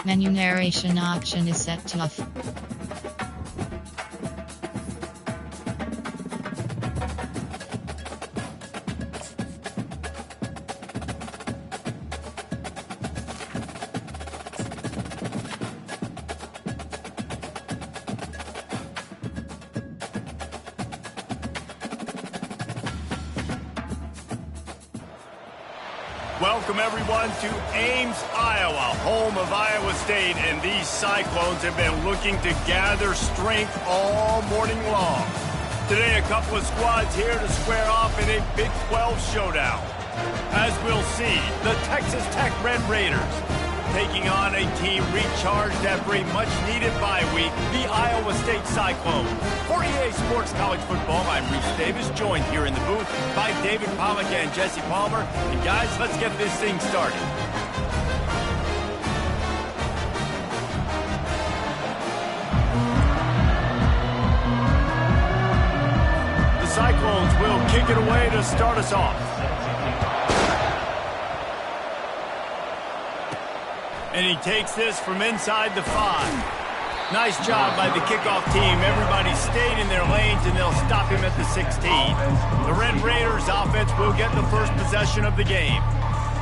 Menu narration option is set to off. Welcome, everyone, to Ames, Iowa, home of Iowa State, and these Cyclones have been looking to gather strength all morning long. Today, a couple of squads here to square off in a Big 12 showdown. As we'll see, the Texas Tech Red Raiders taking on a team recharged after a much-needed bye week, the Iowa State Cyclones. For EA Sports College Football, I'm Reese Davis, joined here in the booth by David Pollack and Jesse Palmer. And guys, let's get this thing started. The Cyclones will kick it away to start us off. And he takes this from inside the 5. Nice job by the kickoff team. Everybody stayed in their lanes, and they'll stop him at the 16. The Red Raiders offense will get the first possession of the game.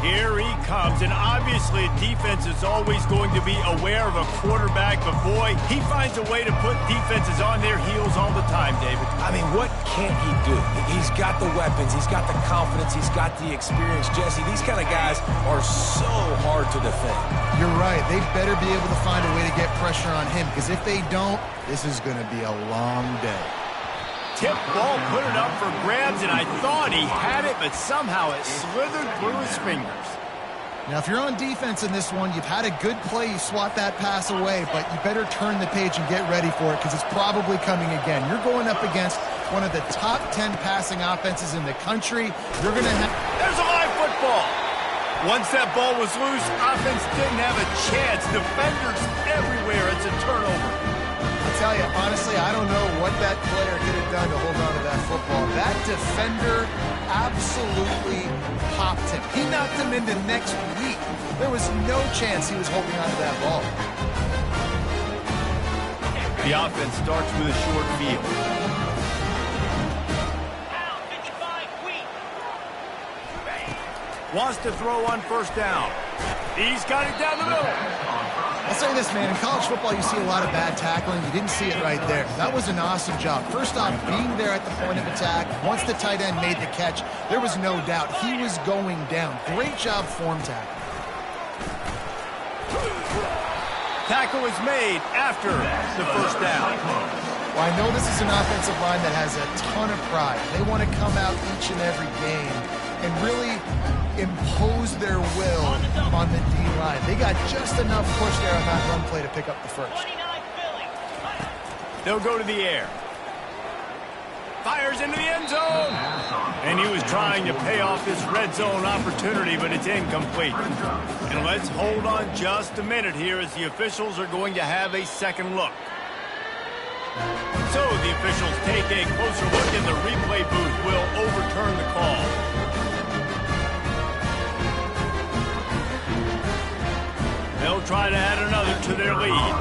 Here he comes, and obviously defense is always going to be aware of a quarterback, but boy, he finds a way to put defenses on their heels all the time, David. I mean, what can't he do? He's got the weapons, he's got the confidence, he's got the experience. Jesse, these kind of guys are so hard to defend. You're right. They better be able to find a way to get pressure on him, because if they don't, this is going to be a long day. Tip ball, put it up for grabs, and I thought he had it, but somehow it slithered through his fingers. Now, if you're on defense in this one, you've had a good play, you swat that pass away, but you better turn the page and get ready for it, because it's probably coming again. You're going up against one of the top 10 passing offenses in the country. You're going to have... There's a live football. Once that ball was loose, offense didn't have a chance. Defenders everywhere. It's a turnover. I tell you, honestly, I don't know what that player could have done to hold on to that football. That defender absolutely popped him. He knocked him into next week. There was no chance he was holding on to that ball. The offense starts with a short field. Wants to throw on first down. He's got it down the middle. I'll say this, man. In college football, you see a lot of bad tackling. You didn't see it right there. That was an awesome job. First off, being there at the point of attack. Once the tight end made the catch, there was no doubt he was going down. Great job form tackle. Tackle is made after the first down. Well, I know this is an offensive line that has a ton of pride. They want to come out each and every game and really impose their will on the D-line. They got just enough push there on that run play to pick up the first. They'll go to the air. Fires into the end zone. And he was trying to pay off this red zone opportunity, but it's incomplete. And let's hold on just a minute here as the officials are going to have a second look. So the officials take a closer look, and the replay booth will overturn the call. They'll try to add another to their lead.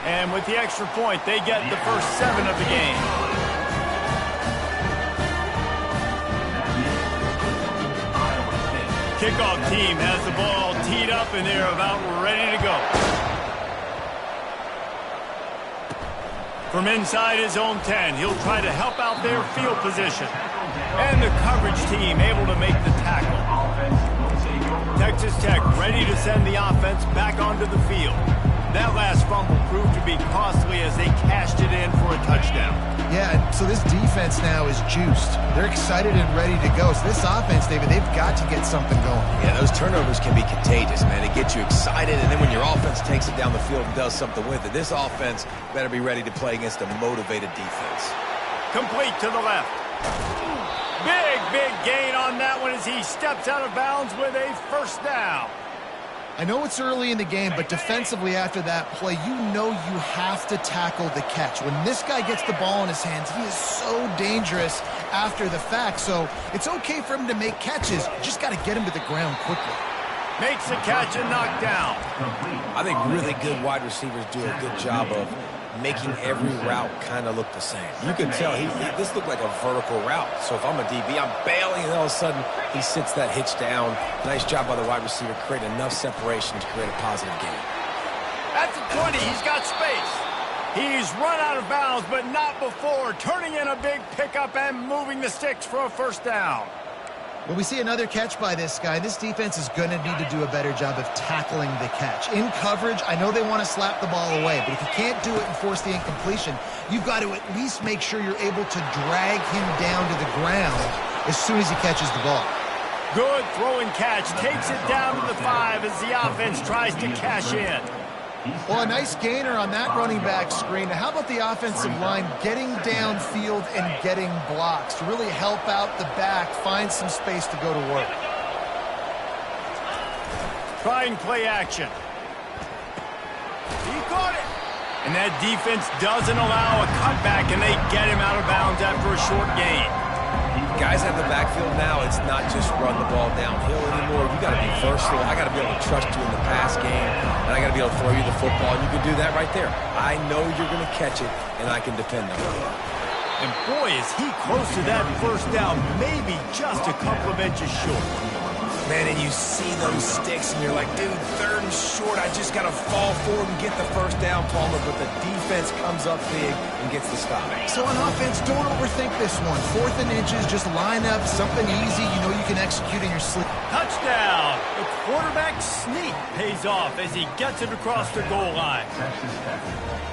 And with the extra point, they get the first 7 of the game. Kickoff team has the ball teed up, and they're about ready to go. From inside his own 10, he'll try to help out their field position. And the coverage team able to make the tackle. Texas Tech ready to send the offense back onto the field. That last fumble proved to be costly as they cashed it in for a touchdown. Yeah, so this defense now is juiced. They're excited and ready to go. So this offense, David, they've got to get something going. Yeah, those turnovers can be contagious, man. It gets you excited, and then when your offense takes it down the field and does something with it, this offense better be ready to play against a motivated defense. Complete to the left. Big gain on that one as he steps out of bounds with a first down. I know it's early in the game, but defensively after that play, you know you have to tackle the catch. When this guy gets the ball in his hands, he is so dangerous after the fact. So it's okay for him to make catches. You just got to get him to the ground quickly. Makes the catch and knocked down. I think really good wide receivers do a good job of making every route kind of look the same. You can tell this looked like a vertical route. So if I'm a DB, I'm bailing, and all of a sudden he sits that hitch down. Nice job by the wide receiver, creating enough separation to create a positive gain. At the 20, he's got space. He's run out of bounds, but not before turning in a big pickup and moving the sticks for a first down. Well, we see another catch by this guy. This defense is going to need to do a better job of tackling the catch. In coverage, I know they want to slap the ball away, but if you can't do it and force the incompletion, you've got to at least make sure you're able to drag him down to the ground as soon as he catches the ball. Good throw and catch. Takes it down to the 5 as the offense tries to cash in. Well, a nice gainer on that running back screen. Now, how about the offensive line getting downfield and getting blocks to really help out the back, find some space to go to work? Trying play action. He caught it. And that defense doesn't allow a cutback, and they get him out of bounds after a short gain. Guys at the backfield now, it's not just run the ball downhill anymore. You got to be versatile. I got to be able to trust you in the pass game, and I got to be able to throw you the football, and you can do that right there. I know you're going to catch it, and I can depend on it. And boy, is he close to that first down, maybe just a couple of inches short. Man, and you see those sticks, and you're like, dude, 3rd and short. I just got to fall forward and get the first down, Palmer, but the defense comes up big and gets the stop. So on offense, don't overthink this one. 4th and inches, just line up something easy you know you can execute in your sleep. Touchdown! The quarterback sneak pays off as he gets it across the goal line.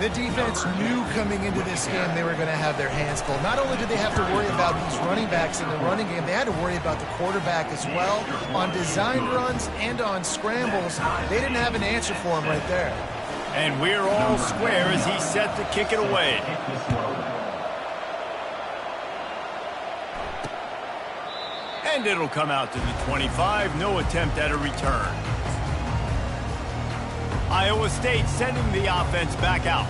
The defense knew coming into this game they were going to have their hands full. Not only did they have to worry about these running backs in the running game, they had to worry about the quarterback as well. On design runs and on scrambles, they didn't have an answer for him right there. And we're all square as he's set to kick it away. And it'll come out to the 25. No attempt at a return. Iowa State sending the offense back out.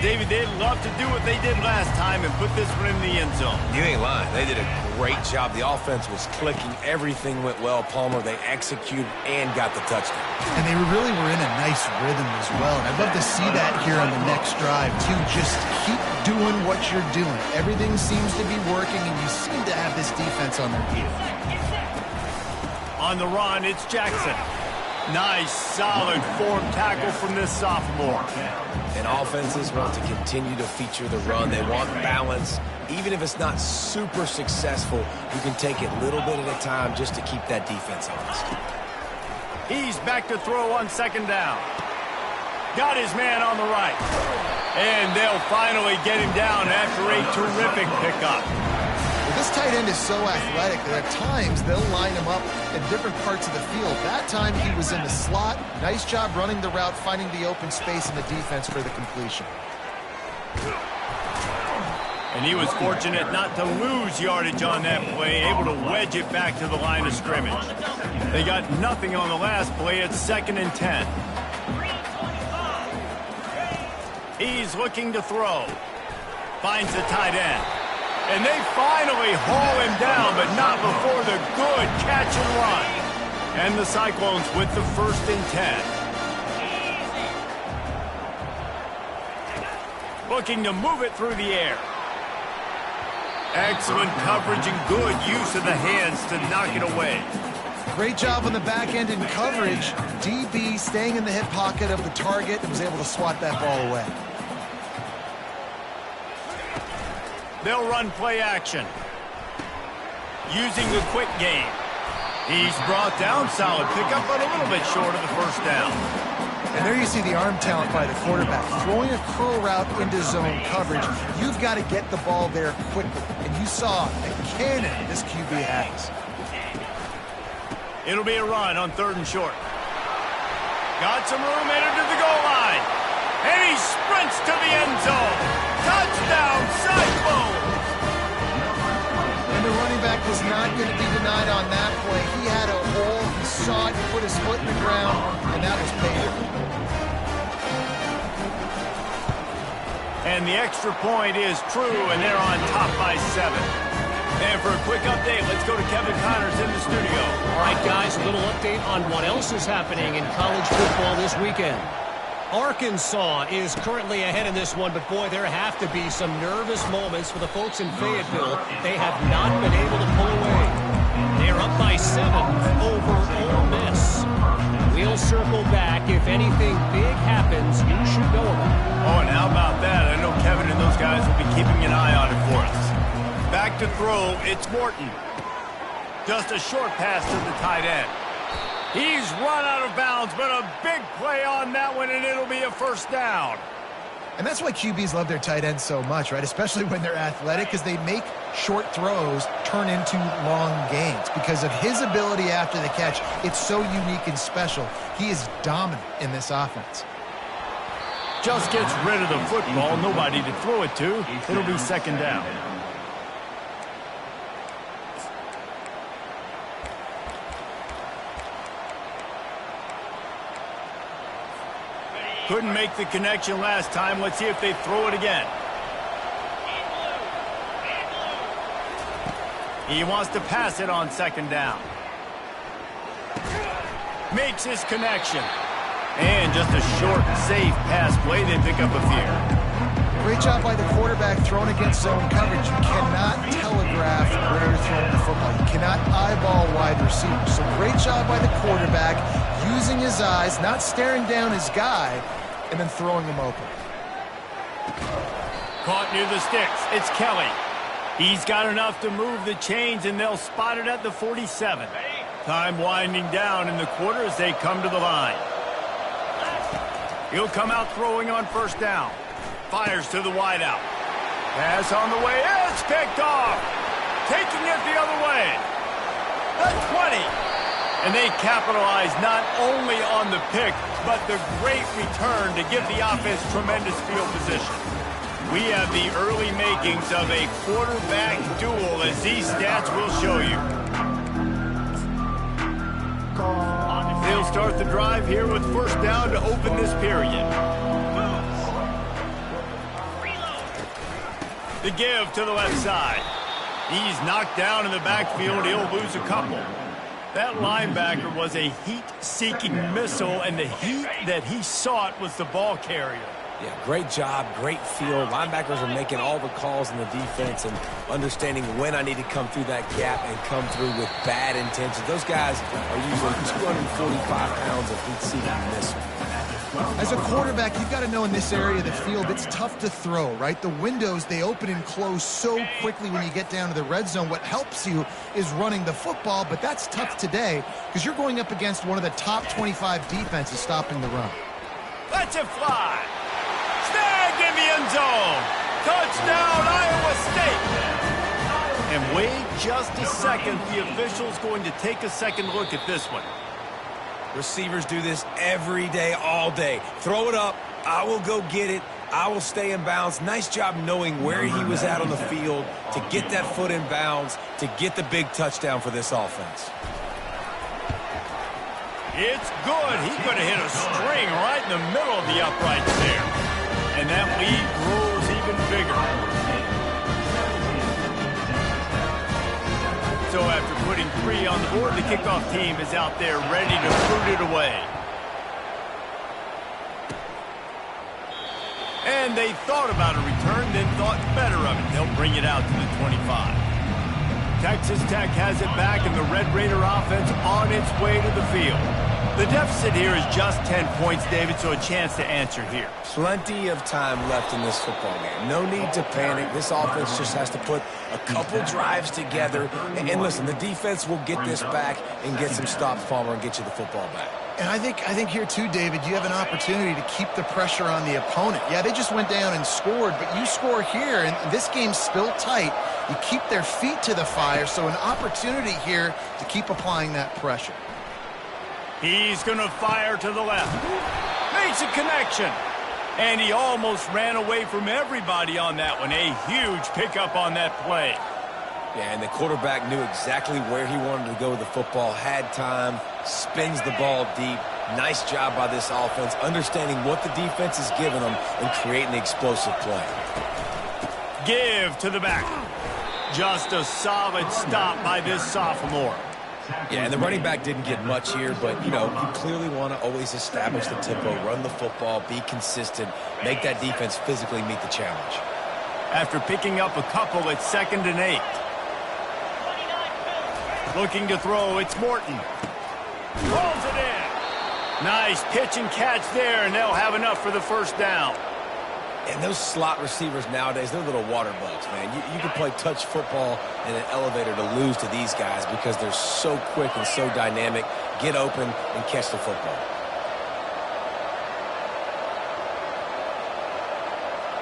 David, they'd love to do what they did last time and put this one in the end zone. You ain't lying. They did a great job. The offense was clicking. Everything went well. Palmer, they executed and got the touchdown. And they really were in a nice rhythm as well. And I'd love to see that here on the next drive, too. Just keep doing what you're doing. Everything seems to be working, and you seem to have this defense on their heels. On the run, it's Jackson. Nice, solid form tackle from this sophomore. And offenses want to continue to feature the run. They want balance. Even if it's not super successful, you can take it little bit at a time just to keep that defense honest. He's back to throw on 2nd down. Got his man on the right. And they'll finally get him down after a terrific pickup. Well, this tight end is so athletic that at times they'll line him up in different parts of the field. That time he was in the slot. Nice job running the route, finding the open space in the defense for the completion. And he was fortunate not to lose yardage on that play, able to wedge it back to the line of scrimmage. They got nothing on the last play. It's 2nd and 10. He's looking to throw. Finds the tight end. And they finally haul him down, but not before the good catch and run. And the Cyclones with the 1st and 10. Looking to move it through the air. Excellent coverage and good use of the hands to knock it away. Great job on the back end in coverage. DB staying in the hip pocket of the target and was able to swat that ball away. They'll run play action. Using the quick game. He's brought down, solid pickup, but a little bit short of the first down. And there you see the arm talent by the quarterback. Throwing a curl route into zone coverage, you've got to get the ball there quickly. And you saw the cannon this QB has. It'll be a run on 3rd and short. Got some room, entered to the goal line. And he sprints to the end zone. Touchdown, Cyclones! And the running back was not going to be denied on that play. He had a hole, he saw it, he put his foot in the ground, and that was paid. And the extra point is true, and they're on top by 7. And for a quick update, let's go to Kevin Connors in the studio. All right, guys, a little update on what else is happening in college football this weekend. Arkansas is currently ahead in this one, but boy, there have to be some nervous moments for the folks in Fayetteville. They have not been able to pull away. They're up by 7 over Ole Miss. We'll circle back. If anything big happens, you should know about it. Oh, and how about that? I know Kevin and those guys will be keeping an eye on it for us. Back to throw, it's Morton. Just a short pass to the tight end. He's run out of bounds, but a big play on that one, and it'll be a first down. And that's why QBs love their tight ends so much, right? Especially when they're athletic, because they make short throws turn into long gains. Because of his ability after the catch, it's so unique and special. He is dominant in this offense. Just gets rid of the football, nobody to throw it to. It'll be second down. Couldn't make the connection last time. Let's see if they throw it again. He wants to pass it on second down. Makes his connection. And just a short, safe pass play. They pick up a few. Great job by the quarterback throwing against zone coverage. You cannot telegraph where you're throwing the football. You cannot eyeball wide receivers. So great job by the quarterback using his eyes, not staring down his guy, and then throwing him open. Caught near the sticks. It's Kelly. He's got enough to move the chains, and they'll spot it at the 47. Time winding down in the quarter as they come to the line. He'll come out throwing on first down. Fires to the wideout. Pass on the way. It's picked off. Taking it the other way. The 20. And they capitalize not only on the pick, but the great return to give the offense tremendous field position. We have the early makings of a quarterback duel, as these stats will show you. They'll start the drive here with first down to open this period. The give to the left side. He's knocked down in the backfield. He'll lose a couple. That linebacker was a heat-seeking missile, and the heat that he sought was the ball carrier. Yeah, great job, great field. Linebackers are making all the calls in the defense and understanding when I need to come through that gap and come through with bad intentions. Those guys are using 245 pounds of heat-seeking missile. As a quarterback, you've got to know in this area of the field, it's tough to throw, right? The windows, they open and close so quickly when you get down to the red zone. What helps you is running the football, but that's tough today because you're going up against one of the top 25 defenses stopping the run. Let's it fly. Snagged in the end zone. Touchdown, Iowa State. And wait just a second. The official's going to take a second look at this one. Receivers do this every day, all day. Throw it up. I will go get it. I will stay in bounds. Nice job knowing where he was at on the field to get that foot in bounds, to get the big touchdown for this offense. It's good. He could have hit a string right in the middle of the uprights there. And that lead grows even bigger. So after putting 3 on the board, the kickoff team is out there ready to boot it away. And they thought about a return, then thought better of it. They'll bring it out to the 25. Texas Tech has it back, and the Red Raider offense on its way to the field. The deficit here is just 10 points, David, so a chance to answer here. Plenty of time left in this football game. No need to panic. This offense just has to put a couple drives together. And listen, the defense will get this back and get some stops, Palmer, and get you the football back. And I think here too, David, you have an opportunity to keep the pressure on the opponent. Yeah, they just went down and scored, but you score here, and this game's still tight. You keep their feet to the fire, so an opportunity here to keep applying that pressure. He's going to fire to the left. Makes a connection. And he almost ran away from everybody on that one. A huge pickup on that play. Yeah, and the quarterback knew exactly where he wanted to go with the football, had time, spins the ball deep, Nice job by this offense, understanding what the defense is giving them and creating the explosive play. Give to the back. Just a solid stop by this sophomore. Yeah, and the running back didn't get much here, but, you clearly want to always establish the tempo, run the football, be consistent, make that defense physically meet the challenge. After picking up a couple, it's 2nd and 8. Looking to throw, it's Morton. Rolls it in. Nice pitch and catch there, and they'll have enough for the first down. And those slot receivers nowadays, they're little water bugs, man. You can play touch football in an elevator to lose to these guys because they're so quick and so dynamic. Get open and catch the football.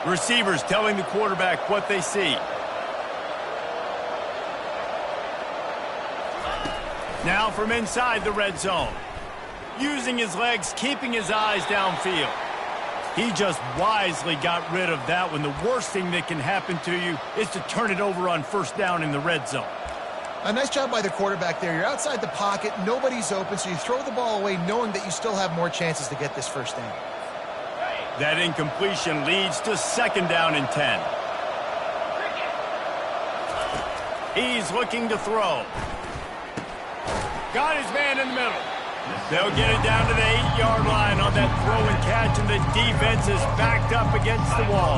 Receivers telling the quarterback what they see. Now from inside the red zone. Using his legs, keeping his eyes downfield. He just wisely got rid of that one. The worst thing that can happen to you is to turn it over on first down in the red zone. A nice job by the quarterback there. You're outside the pocket, nobody's open, so you throw the ball away knowing that you still have more chances to get this first down. That incompletion leads to 2nd down and 10. He's looking to throw. Got his man in the middle. They'll get it down to the 8-yard line on that throw and catch, and the defense is backed up against the wall.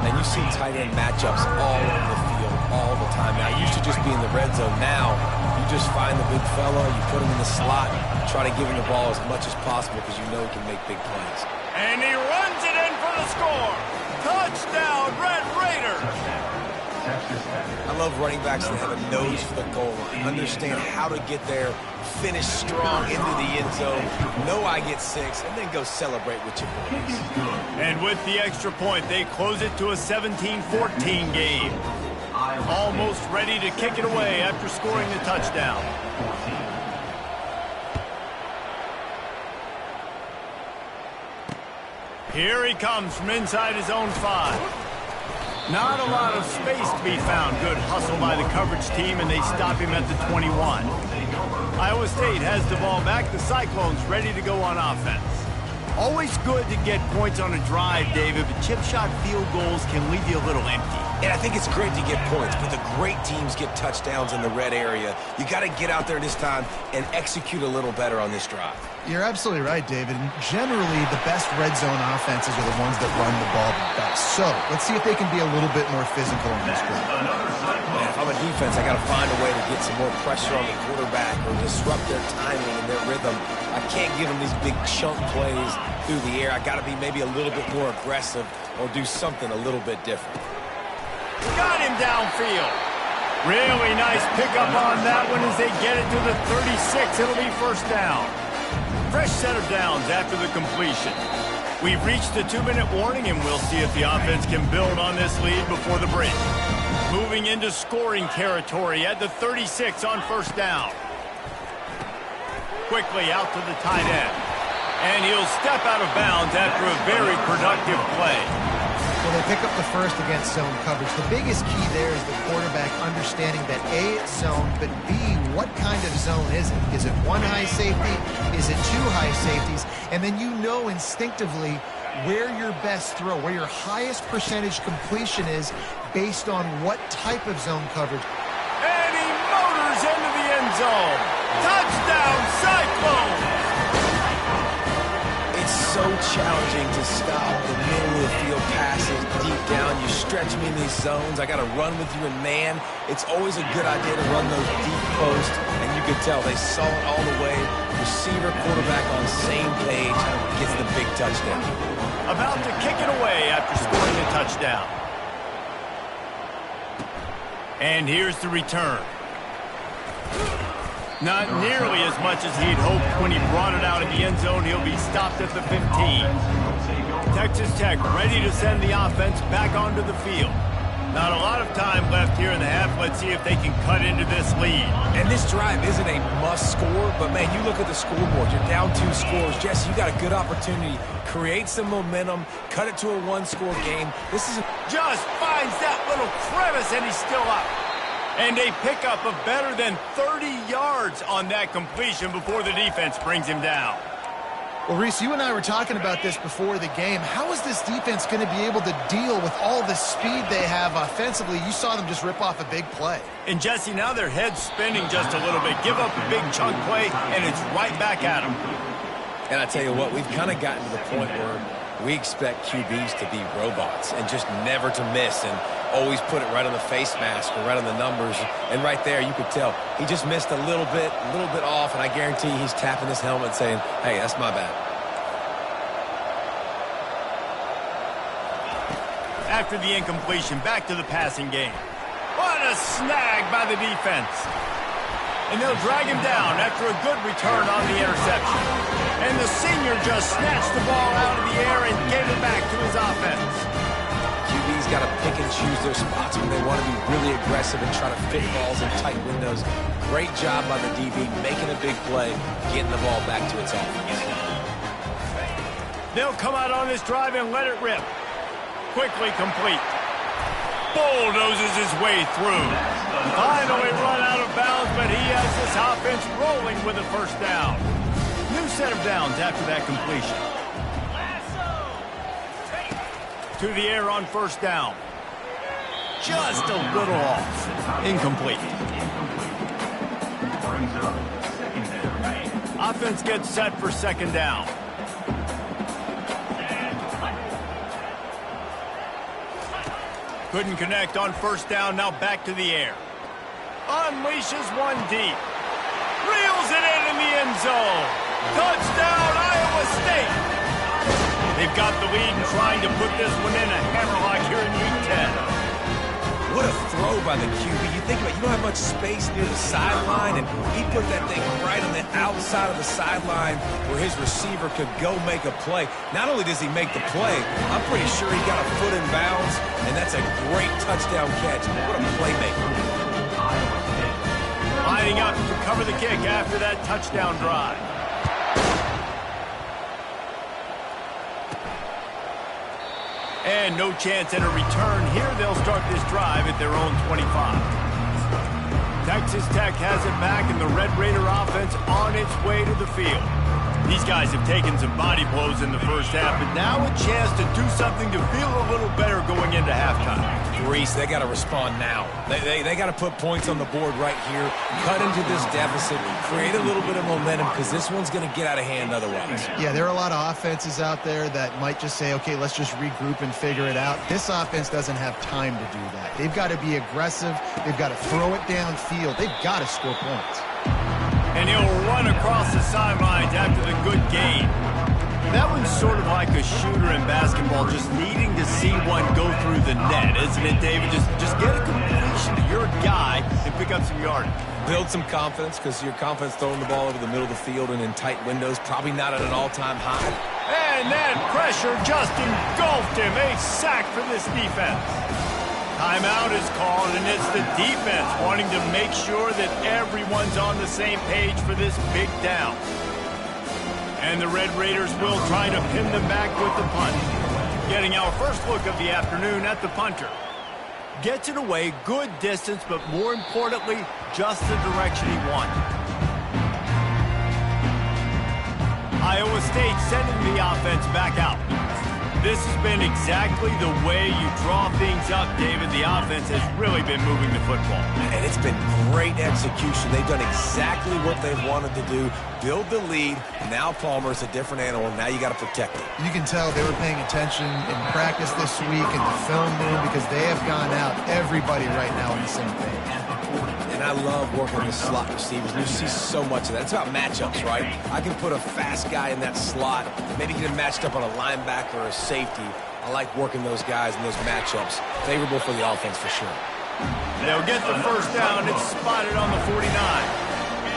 And you see tight end matchups all over the field all the time. Now, it used to just be in the red zone. Now, you just find the big fella, you put him in the slot, try to give him the ball as much as possible because you know he can make big plays. And he runs it in for the score. Touchdown, Red Raiders. I love running backs that have a nose for the goal line, understand how to get there, finish strong into the end zone, know I get 6, and then go celebrate with your boys. And with the extra point, they close it to a 17-14 game. Almost ready to kick it away after scoring the touchdown. Here he comes from inside his own 5. Not a lot of space to be found. Good hustle by the coverage team, and they stop him at the 21. Iowa State has the ball back. The Cyclones ready to go on offense. Always good to get points on a drive, David, but chip shot field goals can leave you a little empty. And I think it's great to get points, but the great teams get touchdowns in the red area. You got to get out there this time and execute a little better on this drive. You're absolutely right, David. And generally, the best red zone offenses are the ones that run the ball the best. So let's see if they can be a little bit more physical on this drive. Man, if I'm a defense, I got to find a way to get some more pressure on the quarterback or disrupt their timing and their rhythm. I can't give them these big chunk plays through the air. I got to be maybe a little bit more aggressive or do something a little bit different. Got him downfield. Really nice pickup on that one as they get it to the 36. It'll be first down. Fresh set of downs after the completion. We've reached the 2-minute warning, and we'll see if the offense can build on this lead before the break. Moving into scoring territory at the 36 on first down. Quickly out to the tight end. And he'll step out of bounds after a very productive play. Well, they pick up the first against zone coverage. The biggest key there is the quarterback understanding that A, it's zone, but B, what kind of zone is it? Is it one high safety? Is it 2 high safeties? And then you know instinctively where your best throw, where your highest percentage completion is based on what type of zone coverage. And he motors into the end zone. Touchdown, Cyclones! It's so challenging to stop the middle of the field passes deep down. You stretch me in these zones. I got to run with you in man. It's always a good idea to run those deep posts, and you can tell they saw it all the way. Receiver, quarterback on the same page, gets the big touchdown. About to kick it away after scoring a touchdown. And here's the return. Not nearly as much as he'd hoped when he brought it out in the end zone. He'll be stopped at the 15. Texas Tech ready to send the offense back onto the field. Not a lot of time left here in the half. Let's see if they can cut into this lead. And this drive isn't a must score, but man, you look at the scoreboard. You're down 2 scores. Jesse, you got a good opportunity. Create some momentum. Cut it to a 1-score game. This is just finds that little crevice, and he's still up. And a pickup of better than 30 yards on that completion before the defense brings him down. Well, Reese, you and I were talking about this before the game. How is this defense going to be able to deal with all the speed they have offensively? You saw them just rip off a big play. And, Jesse, now their head's spinning just a little bit. Give up a big chunk play, and it's right back at them. And I tell you what, we've kind of gotten to the point where we expect QBs to be robots and just never to miss and always put it right on the face mask or right on the numbers. And right there, you could tell he just missed a little bit off, and I guarantee he's tapping his helmet saying, hey, that's my bad. After the incompletion, back to the passing game. What a snag by the defense. And they'll drag him down after a good return on the interception. And the senior just snatched the ball out of the air and gave it back to his offense. QB's got to pick and choose their spots when they want to be really aggressive and try to fit balls in tight windows. Great job by the DB making a big play, getting the ball back to its offense. They'll come out on this drive and let it rip. Quickly complete. Bulldozes his way through. Finally run out of bounds, but he has this offense rolling with a first down. New set of downs after that completion. To the air on first down. Just a little off. Incomplete. Offense gets set for second down. Couldn't connect on first down, now back to the air. Unleashes one deep. Reels it in the end zone. Touchdown, Iowa State. They've got the lead and trying to put this one in a hammerlock here in Week 10. What a throw by the QB. You think about it, you don't have much space near the sideline, and he put that thing right on the outside of the sideline where his receiver could go make a play. Not only does he make the play, I'm pretty sure he got a foot in bounds, and that's a great touchdown catch. What a playmaker. Lining up to cover the kick after that touchdown drive. And no chance at a return. Here they'll start this drive at their own 25. Texas Tech has it back, and the Red Raider offense on its way to the field. These guys have taken some body blows in the first half, but now a chance to do something to feel a little better going into halftime. Reese, they got to respond now. They got to put points on the board right here, cut into this deficit, create a little bit of momentum, because this one's going to get out of hand otherwise. Yeah, there are a lot of offenses out there that might just say, okay, let's just regroup and figure it out. This offense doesn't have time to do that. They've got to be aggressive. They've got to throw it downfield. They've got to score points. And he'll run across the sidelines after the good gain. That one's sort of like a shooter in basketball, just needing to see one go through the net, isn't it, David? Just get a completion to your guy and pick up some yardage. Build some confidence, because your confidence throwing the ball over the middle of the field and in tight windows, probably not at an all-time high. And that pressure just engulfed him. A sack for this defense. Timeout is called, and it's the defense wanting to make sure that everyone's on the same page for this big down. And the Red Raiders will try to pin them back with the punt. Getting our first look of the afternoon at the punter. Gets it away, good distance, but more importantly, just the direction he wanted. Iowa State sending the offense back out. This has been exactly the way you draw things up, David. The offense has really been moving the football. And it's been great execution. They've done exactly what they've wanted to do. Build the lead. Now Palmer's a different animal. Now you got to protect it. You can tell they were paying attention in practice this week in the film room, because they have gone out, everybody right now on the same page. And I love working with slot receivers. You see so much of that. It's about matchups, right? I can put a fast guy in that slot, maybe get him matched up on a linebacker or a safety. I like working those guys in those matchups. Favorable for the offense for sure. They'll get the first down. It's spotted on the 49.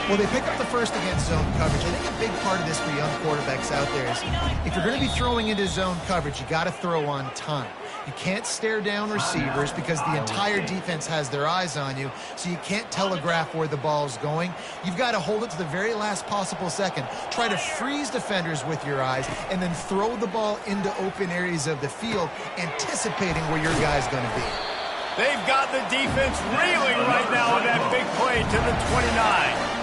Well, they pick up the first against zone coverage. I think a big part of this for young quarterbacks out there is if you're going to be throwing into zone coverage, you got to throw on time. You can't stare down receivers because the entire defense has their eyes on you, so you can't telegraph where the ball's going. You've got to hold it to the very last possible second. Try to freeze defenders with your eyes and then throw the ball into open areas of the field, anticipating where your guy's going to be. They've got the defense reeling right now with that big play to the 29.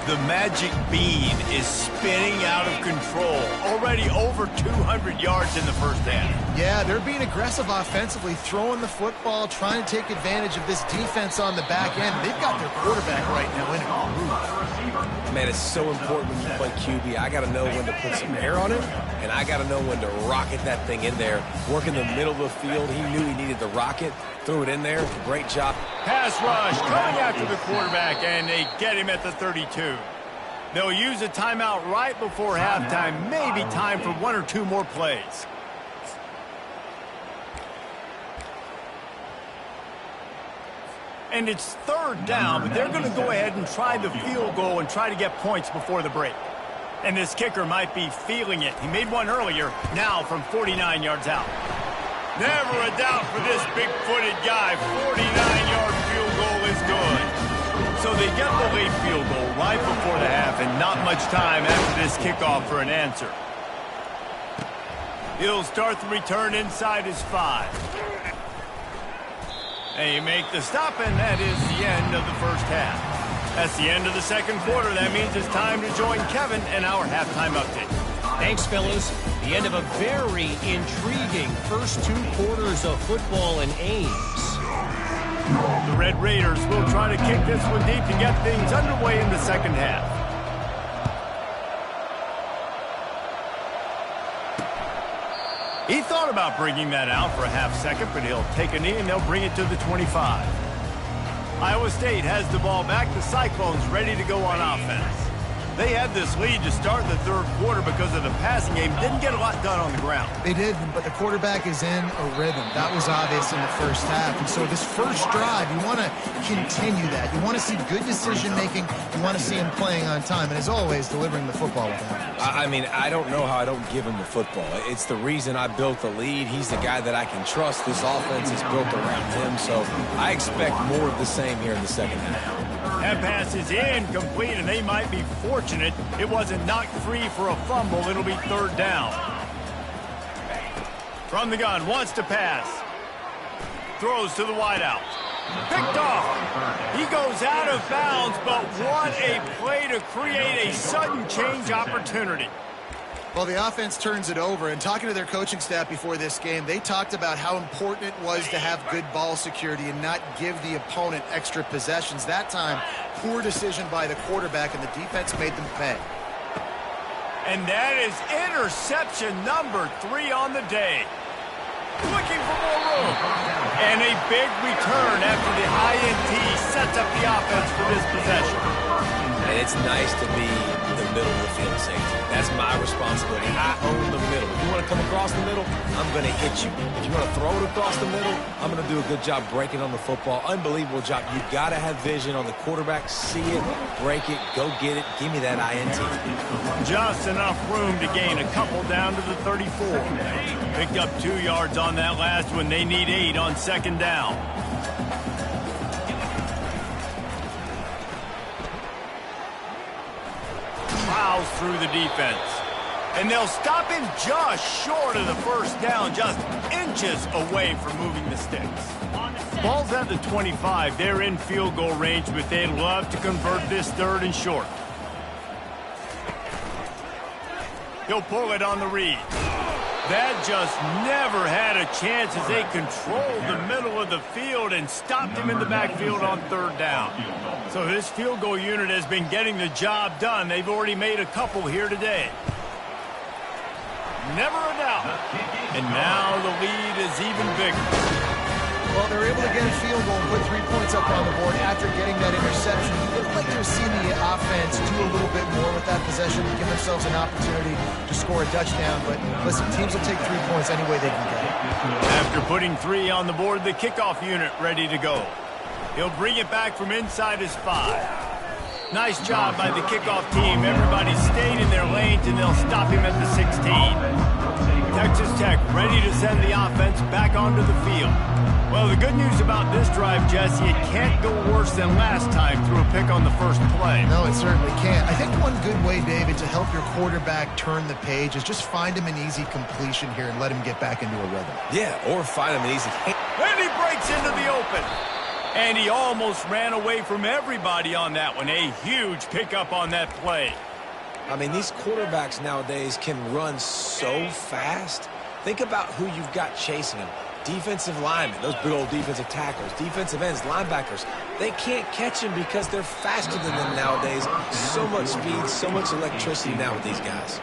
The magic bean is spinning out of control. Already over 200 yards in the first half. Yeah, they're being aggressive offensively, throwing the football, trying to take advantage of this defense on the back end. They've got their quarterback right now in a groove. Man, it's so important when you play QB. I got to know when to put some air on it, and I got to know when to rocket that thing in there. Work in the middle of the field. He knew he needed the rocket. Threw it in there. Great job. Pass rush coming after the quarterback, and they get him at the 32. They'll use a timeout right before halftime. Maybe time for one or two more plays. And it's third down, but they're going to go ahead and try the field goal and try to get points before the break. And this kicker might be feeling it. He made one earlier, now from 49 yards out. Never a doubt for this big-footed guy. 49-yard field goal is good. So they get the late field goal right before the half, and not much time after this kickoff for an answer. He'll start the return inside his 5. They make the stop, and that is the end of the first half. That's the end of the second quarter. That means it's time to join Kevin and our halftime update. Thanks, fellas. The end of a very intriguing first 2 quarters of football in Ames. The Red Raiders will try to kick this one deep to get things underway in the second half. He thought about bringing that out for a half second, but he'll take a knee and they'll bring it to the 25. Iowa State has the ball back. The Cyclones ready to go on offense. They had this lead to start the third quarter because of the passing game. Didn't get a lot done on the ground. They did, but the quarterback is in a rhythm. That was obvious in the first half. And so this first drive, you want to continue that. You want to see good decision-making. You want to see him playing on time. And as always, delivering the football with him. I mean, I don't know how I don't give him the football. It's the reason I built the lead. He's the guy that I can trust. This offense is built around him. So I expect more of the same here in the second half. That pass is incomplete, and they might be fortunate it wasn't knocked free for a fumble. It'll be third down. From the gun, wants to pass. Throws to the wideout. Picked off. He goes out of bounds, but what a play to create a sudden change opportunity. Well, the offense turns it over, and talking to their coaching staff before this game, they talked about how important it was to have good ball security and not give the opponent extra possessions. That time, poor decision by the quarterback, and the defense made them pay. And that is interception number 3 on the day. Looking for more room. And a big return after the INT sets up the offense for this possession. And it's nice to be the middle of the field safety. That's my responsibility. I own the middle. If you want to come across the middle, I'm going to hit you. If you want to throw it across the middle, I'm going to do a good job breaking on the football. Unbelievable job. You got to have vision on the quarterback. See it, break it, go get it. Give me that INT. Just enough room to gain a couple down to the 34. Picked up 2 yards on that last one. They need 8 on second down. Plows through the defense. And they'll stop him just short of the first down, just inches away from moving the sticks. Ball's at the 25. They're in field goal range, but they'd love to convert this third and short. He'll pull it on the read. That just never had a chance as they controlled the middle of the field and stopped him in the backfield on third down. So this field goal unit has been getting the job done. They've already made a couple here today. Never a doubt. And now the lead is even bigger. Well, they're able to get a field goal and put 3 points up on the board after getting that interception. You would like to have seen the offense do a little bit more with that possession, give themselves an opportunity to score a touchdown. But listen, teams will take 3 points any way they can get it. After putting 3 on the board, the kickoff unit ready to go. He'll bring it back from inside his 5. Nice job by the kickoff team. Everybody stayed in their lanes, and they'll stop him at the 16. Texas Tech ready to send the offense back onto the field. Well, the good news about this drive, Jesse, it can't go worse than last time through a pick on the first play. No, it certainly can't. I think one good way, David, to help your quarterback turn the page is just find him an easy completion here and let him get back into a rhythm. Yeah, or find him an easy. And he breaks into the open. And he almost ran away from everybody on that one. A huge pickup on that play. I mean, these quarterbacks nowadays can run so fast. Think about who you've got chasing them. Defensive linemen, those big old defensive tackles, defensive ends, linebackers. They can't catch them because they're faster than them nowadays. So much speed, so much electricity now with these guys.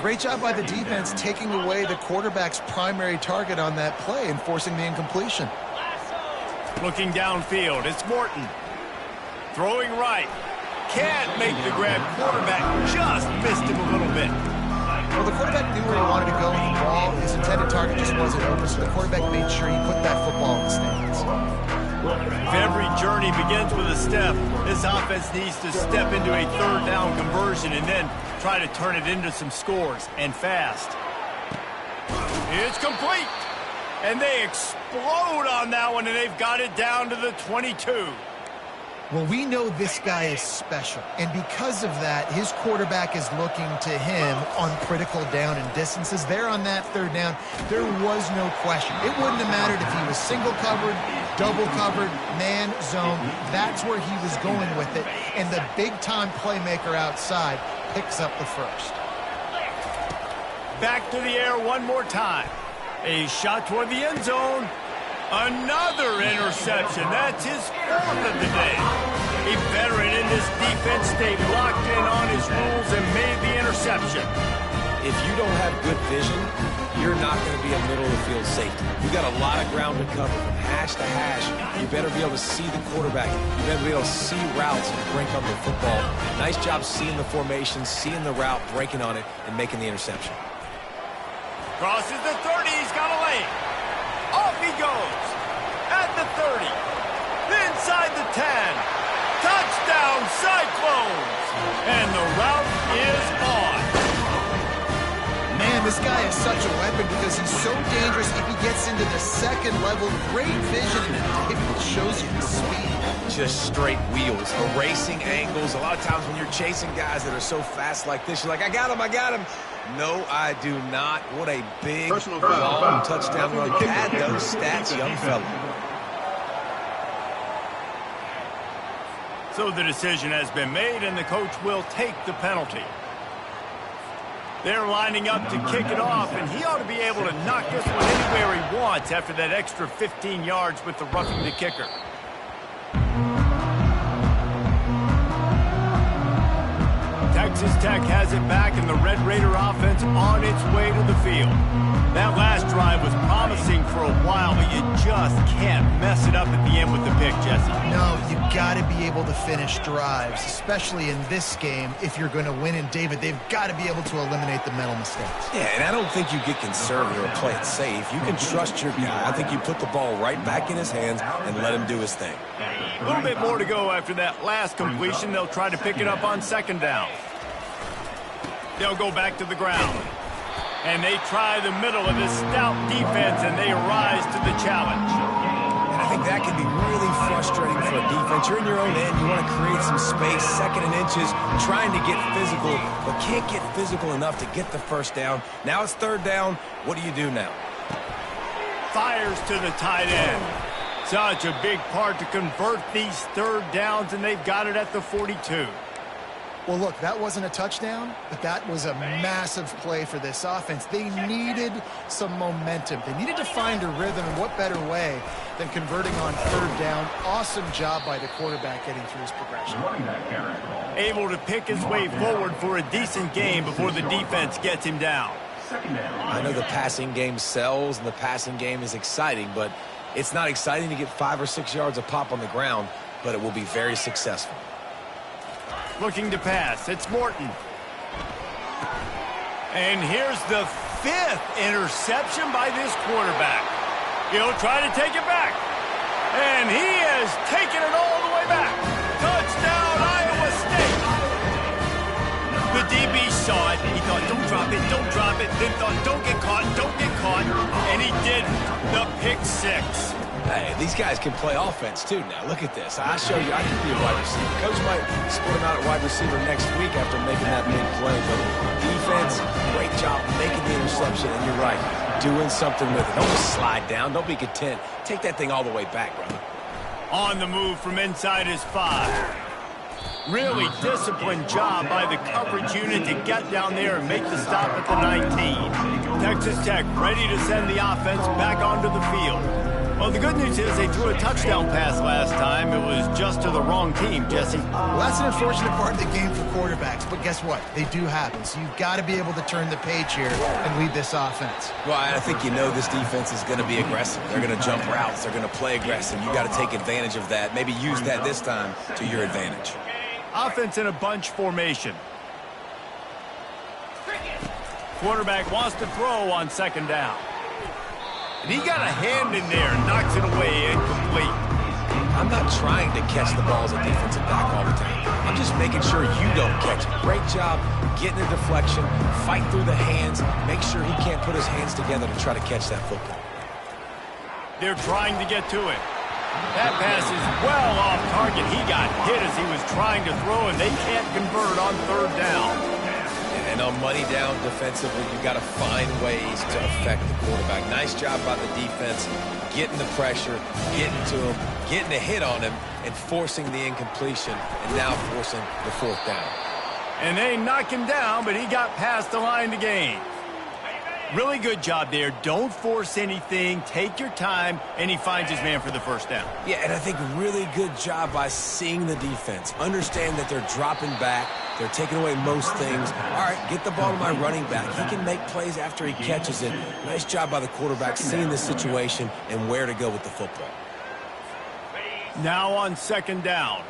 Great job by the defense taking away the quarterback's primary target on that play and forcing the incompletion. Looking downfield, it's Morton. Throwing right. Can't make the grab. Quarterback just missed him a little bit. Well, the quarterback knew where he wanted to go with the ball. His intended target just wasn't open, so the quarterback made sure he put that football in the stands. If every journey begins with a step, this offense needs to step into a third down conversion and then try to turn it into some scores, and fast. It's complete. And they explode on that one, and they've got it down to the 22. Well, we know this guy is special, and because of that, his quarterback is looking to him on critical down and distances. There on that third down, there was no question. It wouldn't have mattered if he was single covered, double covered, man, zone. That's where he was going with it, and the big-time playmaker outside picks up the first. Back to the air one more time. A shot toward the end zone. Another interception. That's his fourth of the day. A veteran in this defense stayed locked in on his rules and made the interception. If you don't have good vision, you're not going to be a middle-of-the-field safety. You got a lot of ground to cover from hash to hash. You better be able to see the quarterback. You better be able to see routes and break on the football. Nice job seeing the formation, seeing the route, breaking on it, and making the interception. Crosses the 30. He's got a lane. Off he goes. At the 30. Inside the 10. Touchdown, Cyclones. And the route is on. Man, this guy is such a weapon because he's so dangerous if he gets into the second level. Great vision, and it shows you the speed. Just straight wheels, erasing angles. A lot of times when you're chasing guys that are so fast like this, you're like, I got him, I got him. No, I do not. What a big, long touchdown run. Pad those stats, young fella. So the decision has been made, and the coach will take the penalty. They're lining up to kick it off, and he ought to be able to knock this one anywhere he wants after that extra 15 yards with the roughing the kicker. Texas Tech has it back, and the Red Raider offense on its way to the field. That last drive was promising for a while, but you just can't mess it up at the end with the pick, Jesse. No, you got to be able to finish drives, especially in this game. If you're going to win, and David, they've got to be able to eliminate the mental mistakes. Yeah, and I don't think you get conservative or play it safe. You can trust your guy. I think you put the ball right back in his hands and let him do his thing. A little bit more to go after that last completion. They'll try to pick it up on second down. They'll go back to the ground. And they try the middle of this stout defense, and they rise to the challenge. And I think that can be really frustrating for a defense. You're in your own end. You want to create some space, second and inches, trying to get physical, but can't get physical enough to get the first down. Now it's third down. What do you do now? Fires to the tight end. Such a big part to convert these third downs, and they've got it at the 42. Well, look, that wasn't a touchdown, but that was a massive play for this offense. They needed some momentum. They needed to find a rhythm, and what better way than converting on third down. Awesome job by the quarterback getting through his progression. Able to pick his way forward for a decent game before the defense gets him down. I know the passing game sells, and the passing game is exciting, but it's not exciting to get 5 or 6 yards a pop on the ground, but it will be very successful. Looking to pass. It's Morton. And here's the 5th interception by this quarterback. He'll try to take it back. And he has taken it all the way back. Touchdown, Iowa State. The DB saw it. He thought, don't drop it, don't drop it. Then thought, don't get caught, don't get caught. And he did the pick 6. Hey, these guys can play offense, too, now. Look at this. I show you I can be a wide receiver. Coach might split him out at wide receiver next week after making that big play. But defense, great job making the interception. And you're right, doing something with it. Don't just slide down. Don't be content. Take that thing all the way back, brother. On the move from inside his 5. Really disciplined job by the coverage unit to get down there and make the stop at the 19. Texas Tech ready to send the offense back onto the field. Well, the good news is they threw a touchdown pass last time. It was just to the wrong team, Jesse. Well, that's an unfortunate part of the game for quarterbacks, but guess what? They do happen, so you've got to be able to turn the page here and lead this offense. Well, I think you know this defense is going to be aggressive. They're going to jump routes. They're going to play aggressive. You got to take advantage of that. Maybe use that this time to your advantage. Offense in a bunch formation. Quarterback wants to throw on second down. And he got a hand in there and knocks it away incomplete. I'm not trying to catch the ball as a defensive back all the time. I'm just making sure you don't catch it. Great job getting a deflection, fight through the hands, make sure he can't put his hands together to try to catch that football. They're trying to get to it. That pass is well off target. He got hit as he was trying to throw, and they can't convert on third down. And on money down defensively, you've got to find ways to affect the quarterback. Nice job by the defense, getting the pressure, getting to him, getting a hit on him, and forcing the incompletion, and now forcing the fourth down. And they knock him down, but he got past the line to gain. Really good job there. Don't force anything. Take your time, and he finds his man for the first down. Yeah, and I think really good job by seeing the defense. Understand that they're dropping back. They're taking away most things. All right, get the ball to my running back. He can make plays after he catches it. Nice job by the quarterback seeing the situation and where to go with the football. Now on second down.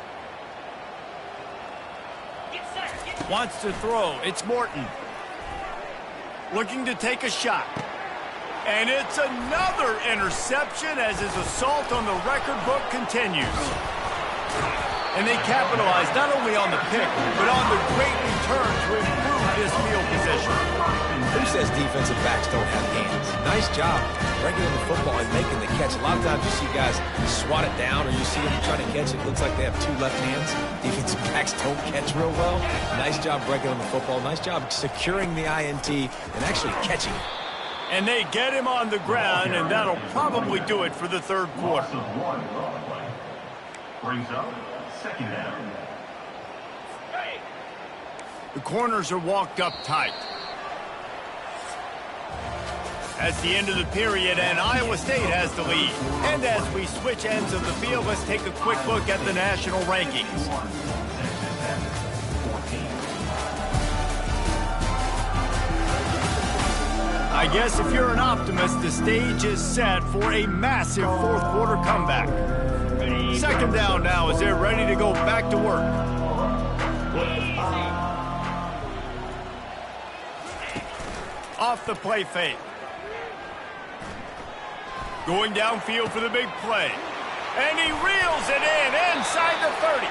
Wants to throw. It's Morton. Looking to take a shot. And it's another interception as his assault on the record book continues. And they capitalize not only on the pick, but on the great return to improve this field position. Who says defensive backs don't have hands? Nice job breaking in the football and making the catch. A lot of times you see guys swat it down or you see them trying to catch it. Looks like they have two left hands. Defensive backs don't catch real well. Nice job breaking on the football. Nice job securing the INT and actually catching it. And they get him on the ground, and that'll probably do it for the third quarter. Brings up second down. The corners are walked up tight. That's the end of the period, and Iowa State has the lead. And as we switch ends of the field, let's take a quick look at the national rankings. I guess if you're an optimist, the stage is set for a massive fourth quarter comeback. Second down now as they're ready to go back to work. Off the play fake. Going downfield for the big play. And he reels it in inside the 30.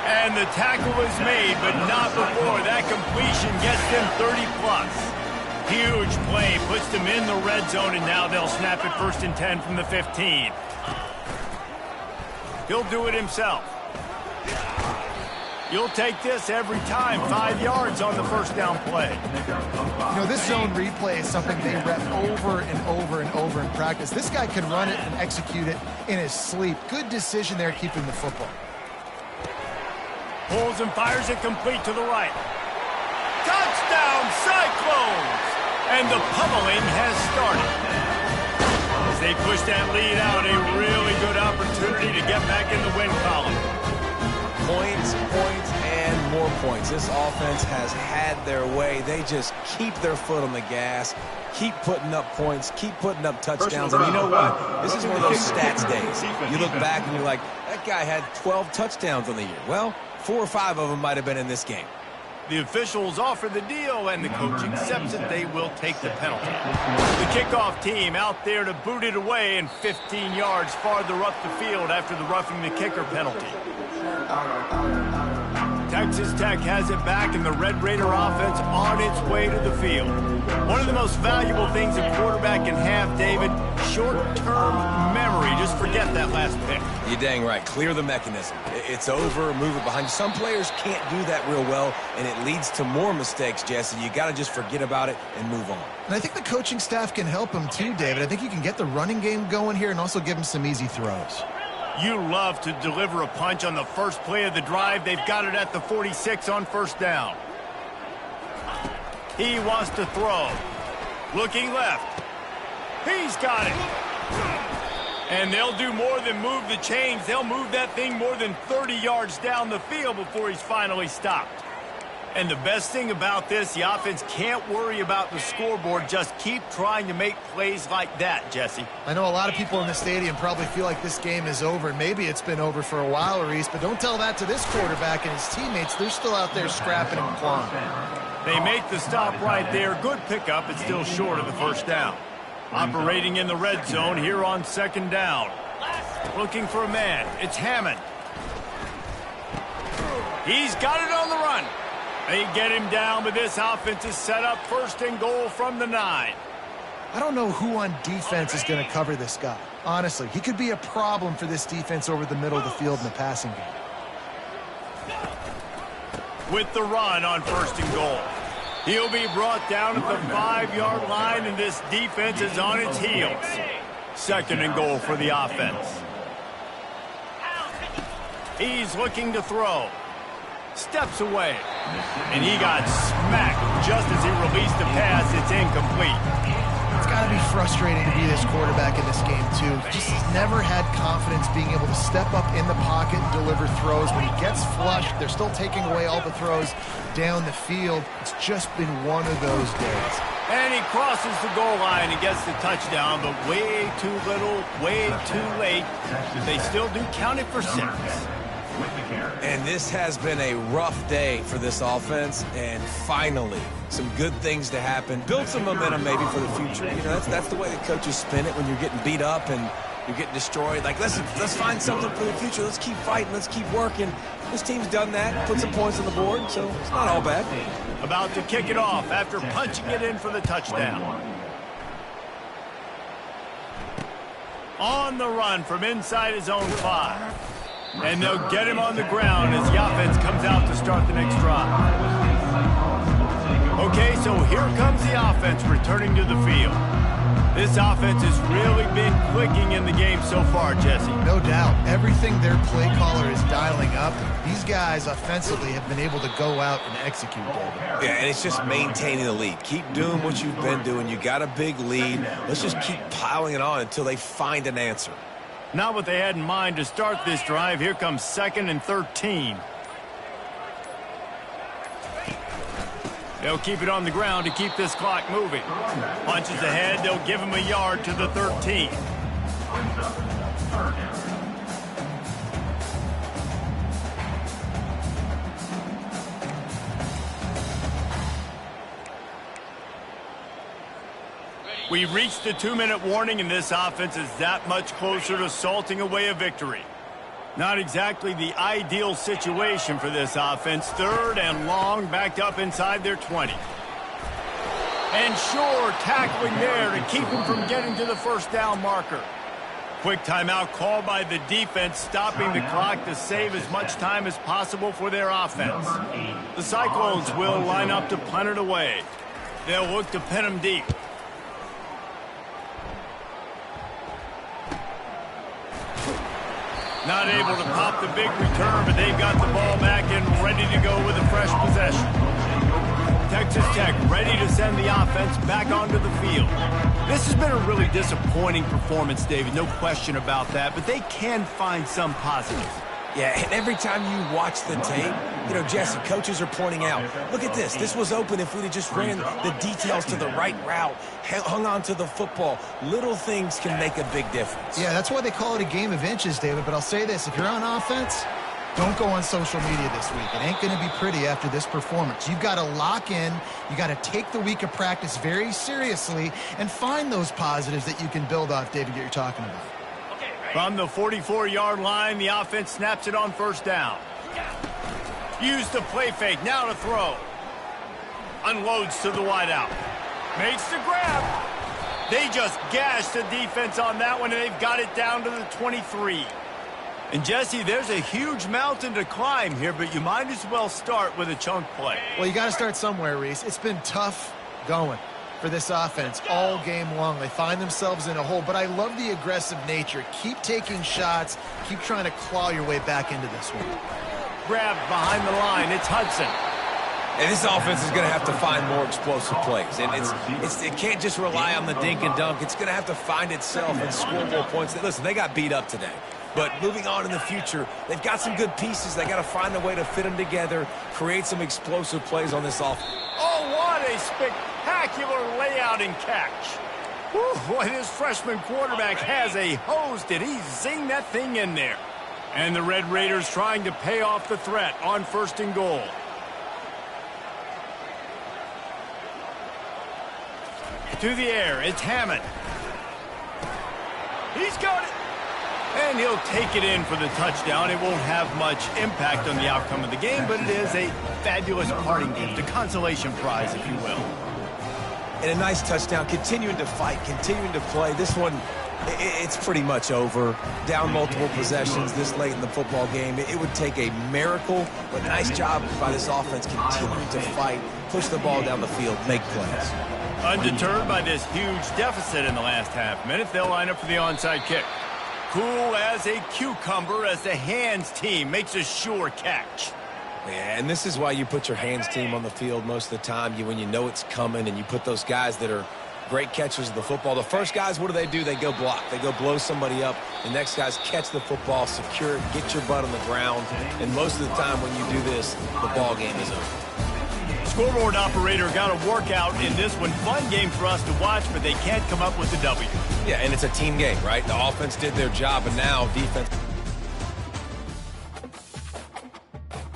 And the tackle is made, but not before that completion gets them 30+. Huge play, puts them in the red zone, and now they'll snap it 1st and 10 from the 15. He'll do it himself. You'll take this every time. 5 yards on the first down play. You know, this zone replay is something they rep over and over and over in practice. This guy can run it and execute it in his sleep. Good decision there keeping the football. Pulls and fires it complete to the right. Touchdown, Cyclones! And the pummeling has started. As they push that lead out, a really good opportunity to get back in the win column. Points, and more points. This offense has had their way. They just keep their foot on the gas, keep putting up points, keep putting up touchdowns. And you know what? This is one of those stats days. You look back and you're like, that guy had 12 touchdowns on the year. Well, 4 or 5 of them might have been in this game. The officials offer the deal, and the coach accepts it. They will take the penalty. The kickoff team out there to boot it away and 15 yards farther up the field after the roughing the kicker penalty. Texas Tech has it back, and the Red Raider offense on its way to the field. One of the most valuable things a quarterback can have, David, short-term memory. Just forget that last pick. You're dang right. Clear the mechanism. It's over, move it behind you. Some players can't do that real well, and it leads to more mistakes, Jesse. You got to just forget about it and move on. And I think the coaching staff can help him too, David. I think you can get the running game going here and also give him some easy throws. You love to deliver a punch on the first play of the drive. They've got it at the 46 on first down. He wants to throw. Looking left. He's got it. And they'll do more than move the chains. They'll move that thing more than 30 yards down the field before he's finally stopped. And the best thing about this, the offense can't worry about the scoreboard. Just keep trying to make plays like that, Jesse. I know a lot of people in the stadium probably feel like this game is over. Maybe it's been over for a while, Reese, but don't tell that to this quarterback and his teammates. They're still out there scrapping and clawing. They make the stop right there. Good pickup. It's still short of the first down. Operating in the red zone here on second down. Looking for a man. It's Hammond. He's got it on the run. They get him down, but this offense is set up first and goal from the 9. I don't know who on defense is going to cover this guy. Honestly, he could be a problem for this defense over the middle of the field in the passing game. With the run on first and goal. He'll be brought down at the 5-yard line, and this defense is on its heels. Second and goal for the offense. He's looking to throw. Steps away. And he got smacked just as he released the pass. It's incomplete. It's got to be frustrating to be this quarterback in this game, too. Just never had confidence being able to step up in the pocket and deliver throws. When he gets flushed, they're still taking away all the throws down the field. It's just been one of those days. And he crosses the goal line and gets the touchdown, but way too little, way too late. They still do count it for 6. And this has been a rough day for this offense, and finally, some good things to happen. Build some momentum maybe for the future. You know, that's the way the coaches spin it when you're getting beat up and you're getting destroyed. Like, let's find something for the future. Let's keep fighting. Let's keep working. This team's done that, put some points on the board, so it's not all bad. About to kick it off after punching it in for the touchdown. On the run from inside his own 5. And they'll get him on the ground as the offense comes out to start the next drive. Okay, so here comes the offense returning to the field. This offense has really been clicking in the game so far, Jesse. No doubt. Everything their play caller is dialing up, these guys offensively have been able to go out and execute, David. Yeah, and it's just maintaining the lead. Keep doing what you've been doing. You got a big lead. Let's just keep piling it on until they find an answer. Not what they had in mind to start this drive. Here comes 2nd and 13. They'll keep it on the ground to keep this clock moving. Punches ahead. They'll give him a yard to the 13. We've reached the 2-minute warning, and this offense is that much closer to salting away a victory. Not exactly the ideal situation for this offense. 3rd and long, backed up inside their 20. And sure, tackling there to keep him from getting to the first down marker. Quick timeout called by the defense, stopping the clock to save as much time as possible for their offense. The Cyclones will line up to punt it away. They'll look to pin him deep. Not able to pop the big return, but they've got the ball back and ready to go with a fresh possession. Texas Tech ready to send the offense back onto the field. This has been a really disappointing performance, David, no question about that, but they can find some positives. Yeah, and every time you watch the tape, you know, Jesse, coaches are pointing out, look at this. This was open if we'd have just ran the details to the right route, hung on to the football. Little things can make a big difference. Yeah, that's why they call it a game of inches, David. But I'll say this, if you're on offense, don't go on social media this week. It ain't going to be pretty after this performance. You've got to lock in. You got to take the week of practice very seriously and find those positives that you can build off, David, that you're talking about. From the 44-yard line, the offense snaps it on first down. Use the play fake, now to throw. Unloads to the wideout. Makes the grab. They just gashed the defense on that one, and they've got it down to the 23. And, Jesse, there's a huge mountain to climb here, but you might as well start with a chunk play. Well, you got to start somewhere, Reese. It's been tough going. for this offense all game long. They find themselves in a hole, but I love the aggressive nature. Keep taking shots. Keep trying to claw your way back into this one. Grabbed behind the line. It's Hudson. And this offense is going to have to find more explosive plays. And it can't just rely on the dink and dunk. It's going to have to find itself and score more points. Listen, they got beat up today. But moving on in the future, they've got some good pieces. They got to find a way to fit them together, create some explosive plays on this offense. Oh, what a spectacular layout and catch. Whew, boy, this freshman quarterback has a hose. Did he zing that thing in there? And the Red Raiders trying to pay off the threat on 1st and goal. To the air, it's Hammond. He's got it. And he'll take it in for the touchdown. It won't have much impact on the outcome of the game, but it is a fabulous parting gift, a consolation prize, if you will. And a nice touchdown, continuing to fight, continuing to play. This one, it's pretty much over. Down multiple possessions this late in the football game. It would take a miracle, but nice job by this offense continuing to fight, push the ball down the field, make plays. Undeterred by this huge deficit in the last half-minute, they'll line up for the onside kick. Cool as a cucumber as the hands team makes a sure catch. Yeah, and this is why you put your hands team on the field most of the time. When you know it's coming, and you put those guys that are great catchers of the football. The first guys, what do? They go block. They go blow somebody up. The next guys catch the football, secure it, get your butt on the ground. And most of the time when you do this, the ball game is over. Scoreboard operator got a workout in this one. Fun game for us to watch, but they can't come up with the W. Yeah, and it's a team game, right? The offense did their job, and now defense.